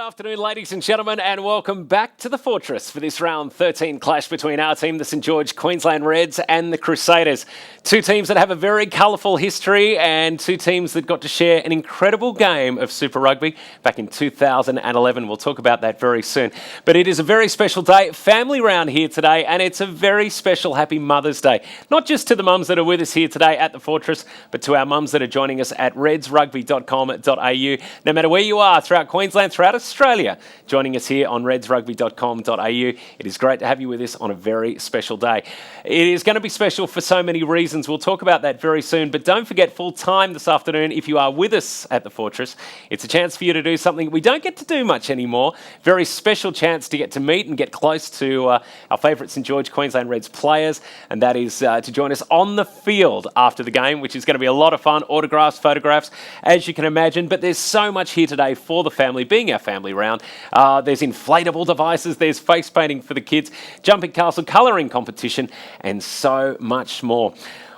afternoon, ladies and gentlemen, and welcome back to the Fortress for this round 13 clash between our team, the St George Queensland Reds, and the Crusaders. Two teams that have a very colourful history and two teams that got to share an incredible game of Super Rugby back in 2011. We'll talk about that very soon. But it is a very special day, family round here today, and it's a very special Happy Mother's Day. Not just to the mums that are with us here today at the Fortress, but to our mums that are joining us at redsrugby.com.au. No matter where you are throughout Queensland, throughout Australia, joining us here on redsrugby.com.au. It is great to have you with us on a very special day. It is going to be special for so many reasons. We'll talk about that very soon, but don't forget full time this afternoon if you are with us at the Fortress. It's a chance for you to do something we don't get to do much anymore. Very special chance to get to meet and get close to our favourite St George Queensland Reds players, and that is to join us on the field after the game, which is going to be a lot of fun. Autographs, photographs, as you can imagine, but there's so much here today for the family, being our family round. There's inflatable devices, there's face painting for the kids, jumping castle, colouring competition, and so much more.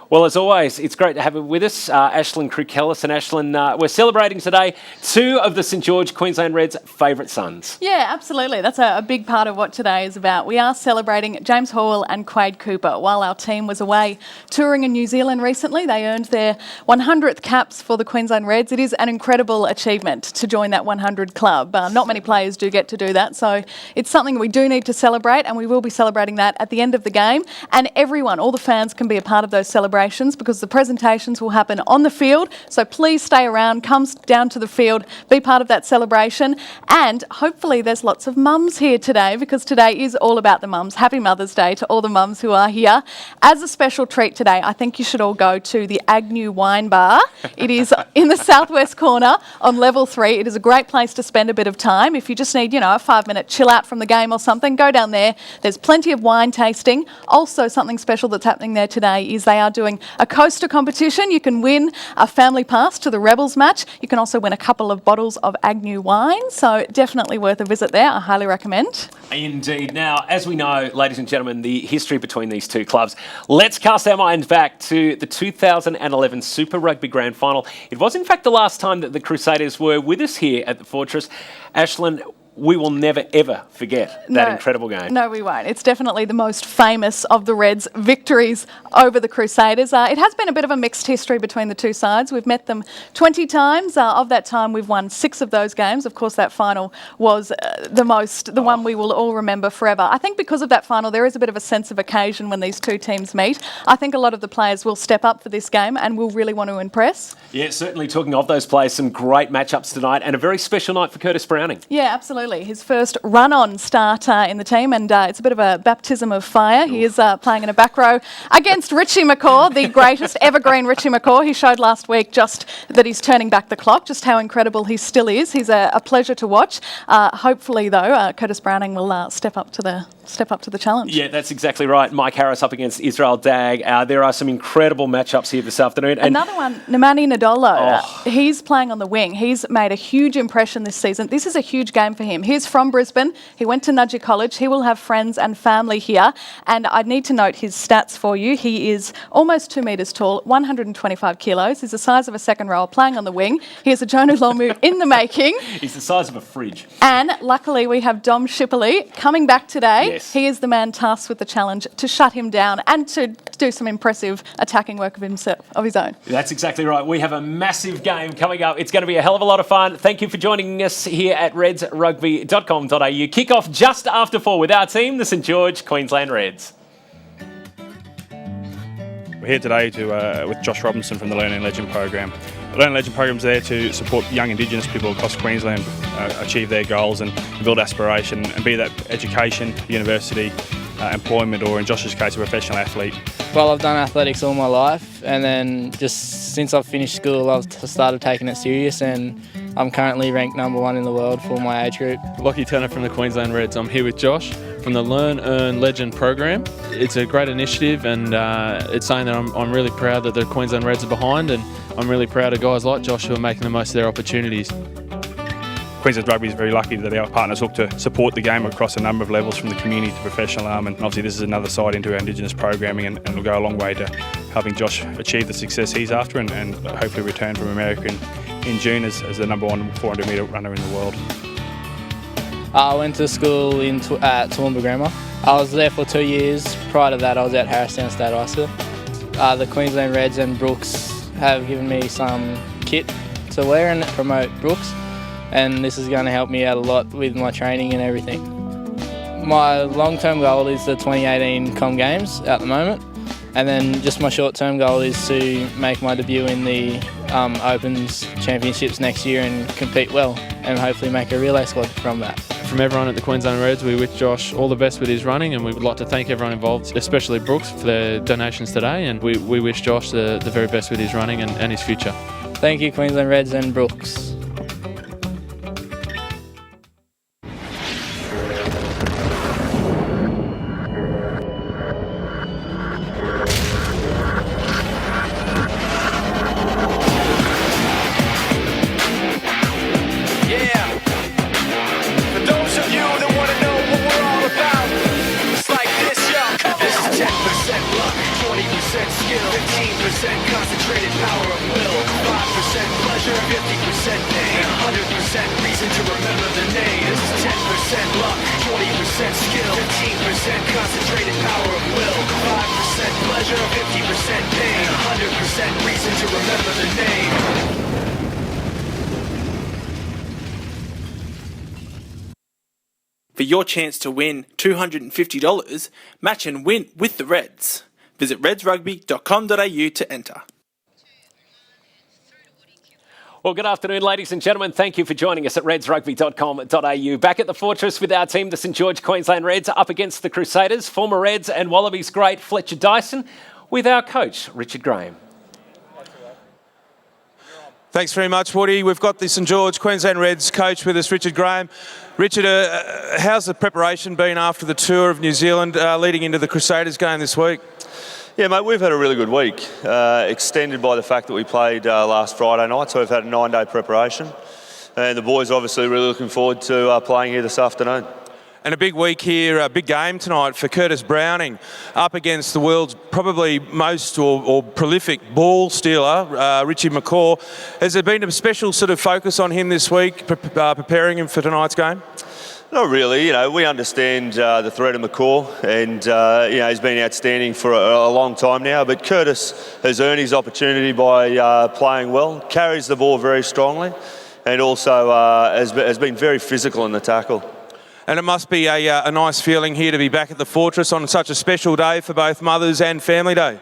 Well, as always, it's great to have her with us, Ashlyn Krukellis. And Ashlyn, we're celebrating today two of the St George Queensland Reds' favourite sons. Yeah, absolutely. That's a big part of what today is about. We are celebrating James Hall and Quade Cooper. While our team was away touring in New Zealand recently, they earned their 100th caps for the Queensland Reds. It is an incredible achievement to join that 100 club. Not many players do get to do that, so it's something we do need to celebrate, and we will be celebrating that at the end of the game. And everyone, all the fans, can be a part of those celebrations, because the presentations will happen on the field. So please stay around, come down to the field, be part of that celebration. And hopefully there's lots of mums here today, because today is all about the mums. Happy Mother's Day to all the mums who are here. As a special treat today, I think you should all go to the Agnew Wine Bar. It is in the southwest corner on level 3. It is a great place to spend a bit of time. If you just need, a 5-minute chill out from the game or something, go down there. There's plenty of wine tasting. Also, something special that's happening there today is they are doing a coaster competition. You can win a family pass to the Rebels match. You can also win a couple of bottles of Agnew wine. So definitely worth a visit there. I highly recommend. Indeed. Now, as we know, ladies and gentlemen, the history between these two clubs, let's cast our mind back to the 2011 Super Rugby Grand Final. It was, in fact, the last time that the Crusaders were with us here at the Fortress. Ashlyn, we will never, ever forget that incredible game. No, we won't. It's definitely the most famous of the Reds' victories over the Crusaders. It has been a bit of a mixed history between the two sides. We've met them 20 times. Of that time, we've won 6 of those games. Of course, that final was the one we will all remember forever. I think because of that final, there is a bit of a sense of occasion when these two teams meet. I think a lot of the players will step up for this game and will really want to impress. Yeah, certainly talking of those players, some great matchups tonight and a very special night for Curtis Browning. Yeah, absolutely. His first run-on start in the team, and it's a bit of a baptism of fire. He is playing in a back row against Richie McCaw, the greatest evergreen Richie McCaw. He showed last week just that he's turning back the clock, just how incredible he still is. He's a pleasure to watch. Hopefully, though, Curtis Browning will step up to the challenge. Yeah, that's exactly right. Mike Harris up against Israel Dagg. There are some incredible matchups here this afternoon. And another one, Nemani Nadolo. He's playing on the wing. He's made a huge impression this season. This is a huge game for him. He's from Brisbane. He went to Nudgee College. He will have friends and family here. And I need to note his stats for you. He is almost 2 metres tall, 125 kilos. He's the size of a second rower, playing on the wing. He is a Jonah Lomu in the making. He's the size of a fridge. And luckily we have Dom Shipley coming back today. Yes. He is the man tasked with the challenge to shut him down and to do some impressive attacking work of his own. That's exactly right. We have a massive game coming up. It's going to be a hell of a lot of fun. Thank you for joining us here at redsrugby.com.au. Kick-off just after 4 with our team, the St George Queensland Reds. We're here today with Josh Robinson from the Learn and Legend program. The Learn and Legend program is there to support young Indigenous people across Queensland achieve their goals and build aspiration, and be that education, university, employment, or in Josh's case, a professional athlete. Well, I've done athletics all my life, and then just since I've finished school, I've started taking it serious, and I'm currently ranked #1 in the world for my age group. Lockie Turner from the Queensland Reds. I'm here with Josh from the Learn, Earn, Legend program. It's a great initiative, and it's something that I'm really proud that the Queensland Reds are behind, and I'm really proud of guys like Josh who are making the most of their opportunities. Queensland Rugby is very lucky that our partners look to support the game across a number of levels, from the community to professional and obviously this is another side into our Indigenous programming, and will go a long way to helping Josh achieve the success he's after, and hopefully return from America in June as the #1 400 metre runner in the world. I went to school at Toowoomba Grammar. I was there for 2 years. Prior to that, I was at Harristown State High School. The Queensland Reds and Brooks have given me some kit to wear and promote Brooks, and this is going to help me out a lot with my training and everything. My long-term goal is the 2018 Com Games at the moment, and then just my short-term goal is to make my debut in the Opens Championships next year and compete well, and hopefully make a relay squad from that. From everyone at the Queensland Reds, we wish Josh all the best with his running, and we would like to thank everyone involved, especially Brooks, for their donations today, and we wish Josh the very best with his running and his future. Thank you, Queensland Reds and Brooks. Concentrated power of will, 5% pleasure, 50% pain, 100% reason to remember the name. This is 10% luck, 20% skill, 15% concentrated power of will, 5% pleasure, 50% pain, 100% reason to remember the name. For your chance to win $250, match and win with the Reds. Visit redsrugby.com.au to enter. Well, good afternoon, ladies and gentlemen. Thank you for joining us at redsrugby.com.au. Back at the Fortress with our team, the St George Queensland Reds, up against the Crusaders, former Reds and Wallabies great Fletcher Dyson, with our coach, Richard Graham. Thanks very much, Woody. We've got the St George Queensland Reds coach with us, Richard Graham. Richard, how's the preparation been after the tour of New Zealand leading into the Crusaders game this week? Yeah, mate, we've had a really good week, extended by the fact that we played last Friday night, so we've had a 9-day preparation. And the boys are obviously really looking forward to playing here this afternoon. And a big week here, a big game tonight for Curtis Browning, up against the world's probably most or prolific ball stealer, Richie McCaw. Has there been a special sort of focus on him this week, preparing him for tonight's game? Not really. We understand the threat of McCaw, and he's been outstanding for a long time now. But Curtis has earned his opportunity by playing well, carries the ball very strongly, and also has been very physical in the tackle. And it must be a nice feeling here to be back at the Fortress on such a special day for both Mother's and Family Day.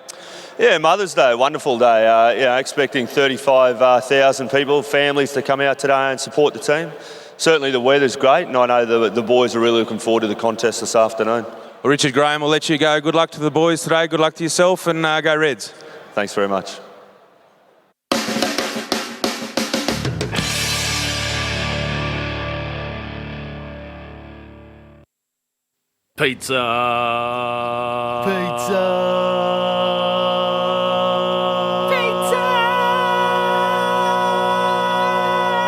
Yeah, Mother's Day, wonderful day. Expecting 35,000 people, families to come out today and support the team. Certainly the weather's great, and I know the boys are really looking forward to the contest this afternoon. Well, Richard Graham, we'll let you go. Good luck to the boys today. Good luck to yourself, and go Reds. Thanks very much. Pizza!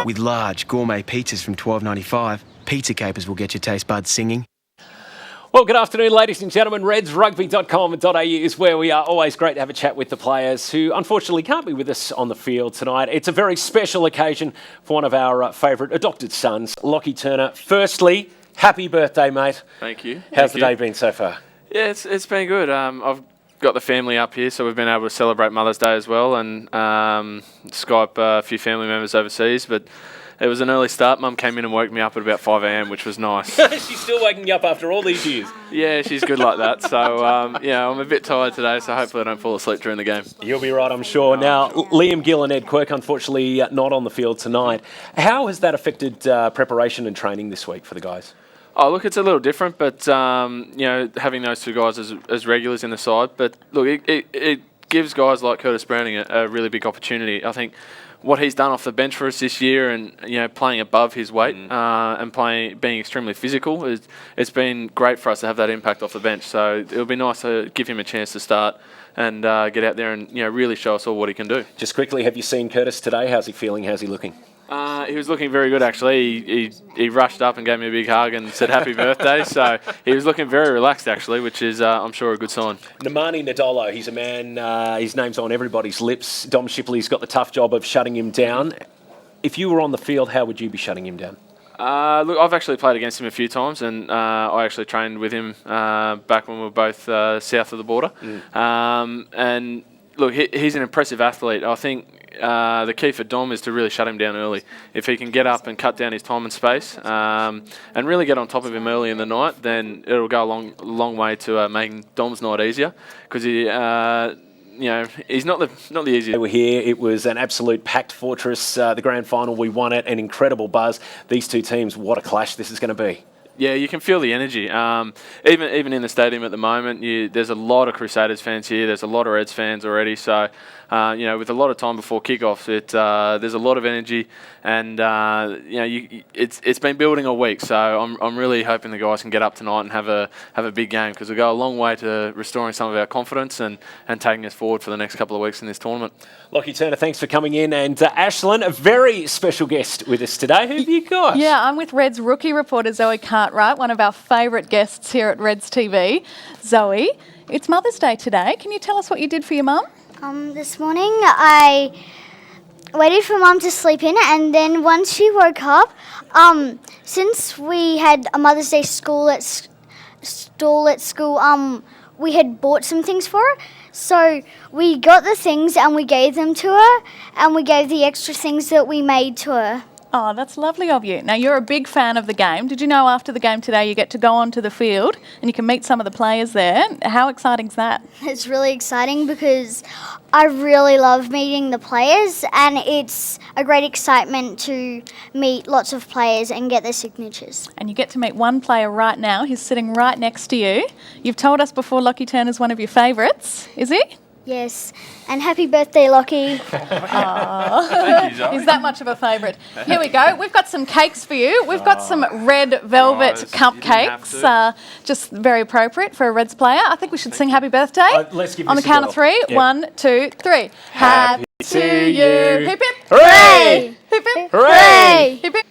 With large gourmet pizzas from $12.95, Pizza Capers will get your taste buds singing. Well, good afternoon, ladies and gentlemen. redsrugby.com.au is where we are. Always great to have a chat with the players who unfortunately can't be with us on the field tonight. It's a very special occasion for one of our favourite adopted sons, Lockie Turner. Firstly, happy birthday, mate. Thank you. How's the day been so far? Yeah, it's been good. I've got the family up here, so we've been able to celebrate Mother's Day as well, and Skype a few family members overseas. But it was an early start. Mum came in and woke me up at about 5 a.m, which was nice. She's still waking you up after all these years. Yeah, she's good like that. So, I'm a bit tired today, so hopefully I don't fall asleep during the game. You'll be right, I'm sure. Now, Liam Gill and Ed Quirk, unfortunately, not on the field tonight. How has that affected preparation and training this week for the guys? Oh, look, it's a little different, but, having those two guys as regulars in the side. But, look, it gives guys like Curtis Browning a really big opportunity. I think what he's done off the bench for us this year and, playing above his weight and being extremely physical, it's been great for us to have that impact off the bench. So it'll be nice to give him a chance to start and get out there and, really show us all what he can do. Just quickly, have you seen Curtis today? How's he feeling? How's he looking? He was looking very good, actually. He rushed up and gave me a big hug and said happy birthday. So he was looking very relaxed, actually, which is, I'm sure, a good sign. Nemani Nadolo, he's a man, his name's on everybody's lips. Dom Shipley's got the tough job of shutting him down. If you were on the field, how would you be shutting him down? Look, I've actually played against him a few times, and I actually trained with him back when we were both south of the border. And look, he's an impressive athlete. I think the key for Dom is to really shut him down early. If he can get up and cut down his time and space, and really get on top of him early in the night, then it'll go a long way to making Dom's night easier, because he. He's not the easiest. They were here. It was an absolute packed fortress. The grand final, we won it. An incredible buzz. These two teams, what a clash this is going to be. Yeah, you can feel the energy. Even in the stadium at the moment, there's a lot of Crusaders fans here. There's a lot of Reds fans already. So, with a lot of time before kickoff, there's a lot of energy, and it's been building all week. So I'm really hoping the guys can get up tonight and have a big game, because it'll go a long way to restoring some of our confidence and taking us forward for the next couple of weeks in this tournament. Lockie Turner, thanks for coming in, and Ashlyn, a very special guest with us today. Who have you got? Yeah, I'm with Reds rookie reporter Zoe Cartwright, one of our favourite guests here at Reds TV. Zoe, it's Mother's Day today. Can you tell us what you did for your mum? This morning I waited for Mum to sleep in, and then once she woke up, since we had a Mother's Day stall at school, we had bought some things for her. So we got the things and we gave them to her, and we gave the extra things that we made to her. Oh, that's lovely of you. Now, you're a big fan of the game. Did you know after the game today you get to go onto the field and you can meet some of the players there? How exciting is that? It's really exciting because I really love meeting the players, and it's a great excitement to meet lots of players and get their signatures. And you get to meet one player right now. He's sitting right next to you. You've told us before Lockie Turner's one of your favourites. Is he? Yes, and happy birthday, Lockie. Thank you, Zoe. He's that much of a favourite. Here we go. We've got some cakes for you. We've got some red velvet cupcakes, just very appropriate for a Reds player. I think we should sing happy birthday. Let's give on the this a count go. of three. Yep. 1, 2, 3. Happy to you. Hip hip. Hooray! Hip hip. Hooray! Hip hip.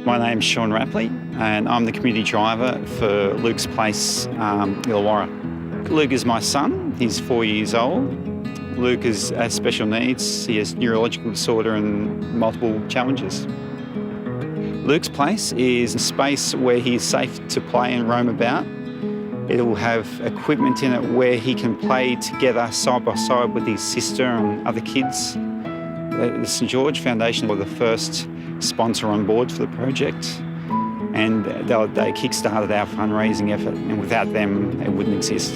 My name's Sean Rapley, and I'm the community driver for Luke's Place, Illawarra. Luke is my son. He's 4 years old. Luke has special needs. He has neurological disorder and multiple challenges. Luke's Place is a space where he is safe to play and roam about. It will have equipment in it where he can play together side by side with his sister and other kids. The St George Foundation were the first sponsor on board for the project, and they kick-started our fundraising effort, and without them it wouldn't exist.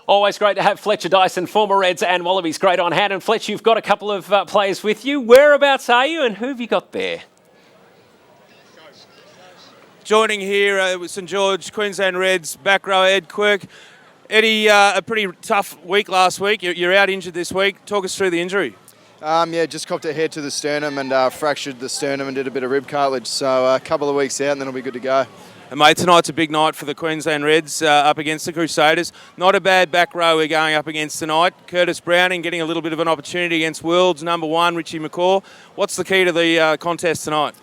Always great to have Fletcher Dyson, former Reds and Wallabies, great on hand. And Fletcher, you've got a couple of players with you. Whereabouts are you, and who have you got there? Joining here with St George, Queensland Reds, back row Ed Quirk. Eddie, a pretty tough week last week. You're out injured this week. Talk us through the injury. Just copped a head to the sternum and fractured the sternum and did a bit of rib cartilage. So a couple of weeks out and then it'll be good to go. And mate, tonight's a big night for the Queensland Reds up against the Crusaders. Not a bad back row we're going up against tonight. Curtis Browning getting a little bit of an opportunity against World's #1, Richie McCaw. What's the key to the contest tonight?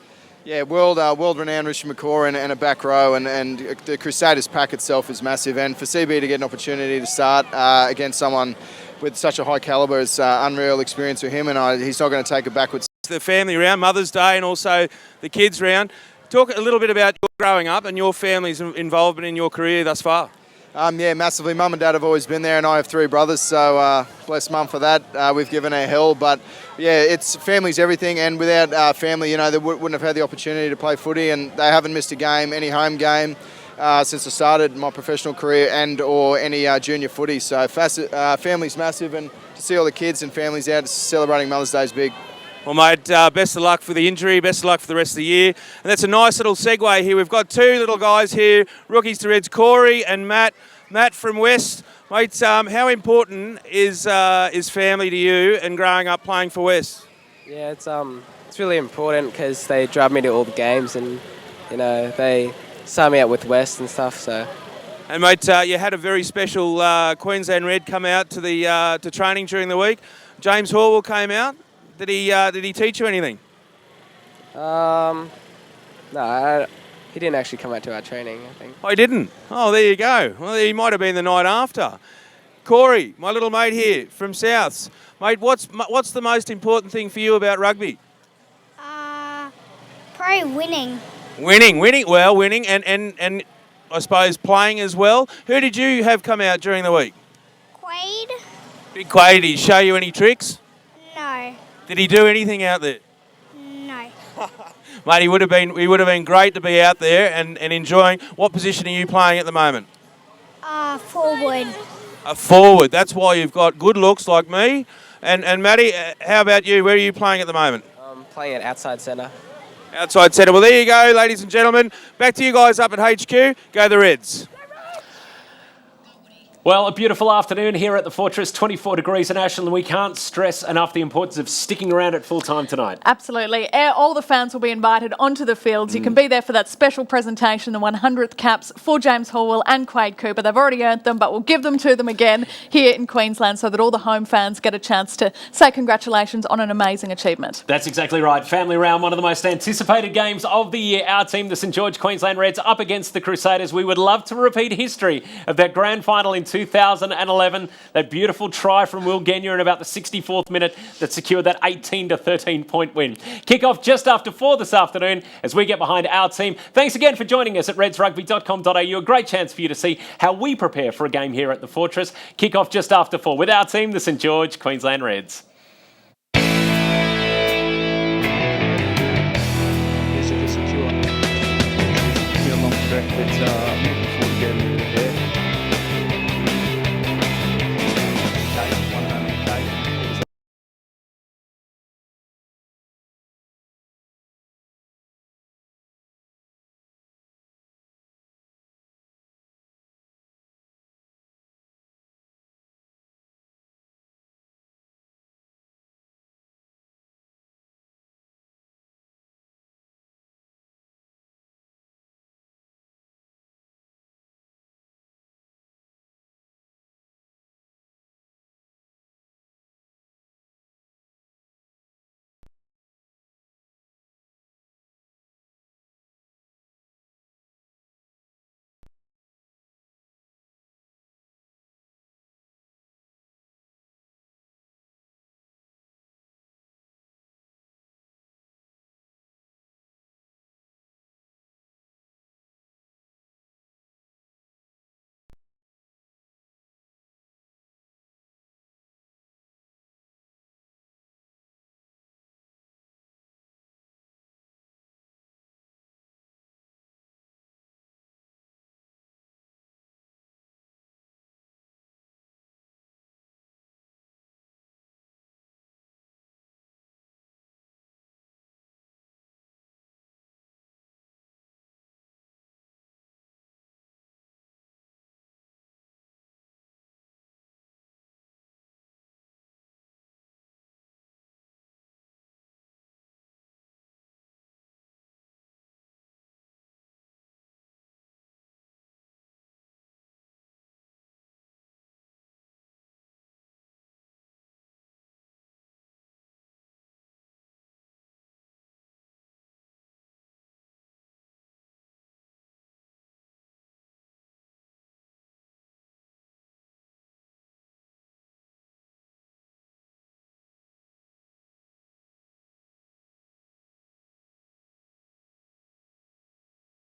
Yeah, world-renowned Richie McCaw and a back row, and the Crusaders pack itself is massive. And for CB to get an opportunity to start against someone with such a high calibre is unreal experience for him, and he's not going to take it backwards. The family round, Mother's Day, and also the kids round. Talk a little bit about your growing up and your family's involvement in your career thus far. Massively. Mum and Dad have always been there, and I have 3 brothers, so bless Mum for that. We've given her hell, but yeah, it's family's everything, and without family, they wouldn't have had the opportunity to play footy, and they haven't missed a game, any home game, since I started my professional career or any junior footy. So family's massive, and to see all the kids and families out celebrating Mother's Day is big. Well, mate, best of luck for the injury, best of luck for the rest of the year. And that's a nice little segue here. We've got 2 little guys here, rookies to Reds, Corey and Matt. Matt from West. Mate, how important is family to you and growing up playing for West? Yeah, it's really important because they drive me to all the games, and they sign me up with West and stuff. So And mate, you had a very special Queensland Red come out to the to training during the week. James Horwell came out. Did he teach you anything? No, he didn't actually come out to our training, I think. Oh, he didn't? Oh, there you go. Well, he might have been the night after. Corey, my little mate here from Souths. Mate, what's the most important thing for you about rugby? Probably winning. Winning, and I suppose playing as well. Who did you have come out during the week? Quade? Big Quade, did he show you any tricks? No. Did he do anything out there? No. Mate, he would have been great to be out there and enjoying. What position are you playing at the moment? Forward. A forward. That's why you've got good looks like me. And Matty, how about you? Where are you playing at the moment? I'm playing at outside centre. Outside centre. Well, there you go, ladies and gentlemen. Back to you guys up at HQ. Go the Reds. Well, a beautiful afternoon here at the Fortress, 24 degrees in Ashland. We can't stress enough the importance of sticking around at full time tonight. Absolutely. All the fans will be invited onto the fields. You can be there for that special presentation, the 100th caps for James Horwell and Quade Cooper. They've already earned them, but we'll give them to them again here in Queensland so that all the home fans get a chance to say congratulations on an amazing achievement. That's exactly right. Family round, one of the most anticipated games of the year. Our team, the St George Queensland Reds, up against the Crusaders. We would love to repeat history of that grand final in 2011, that beautiful try from Will Genya in about the 64th minute that secured that 18 to 13 point win. Kick-off just after 4 this afternoon as we get behind our team. Thanks again for joining us at redsrugby.com.au. A great chance for you to see how we prepare for a game here at the Fortress. Kick-off just after 4 with our team, the St George Queensland Reds. It's a secure long stretch. It's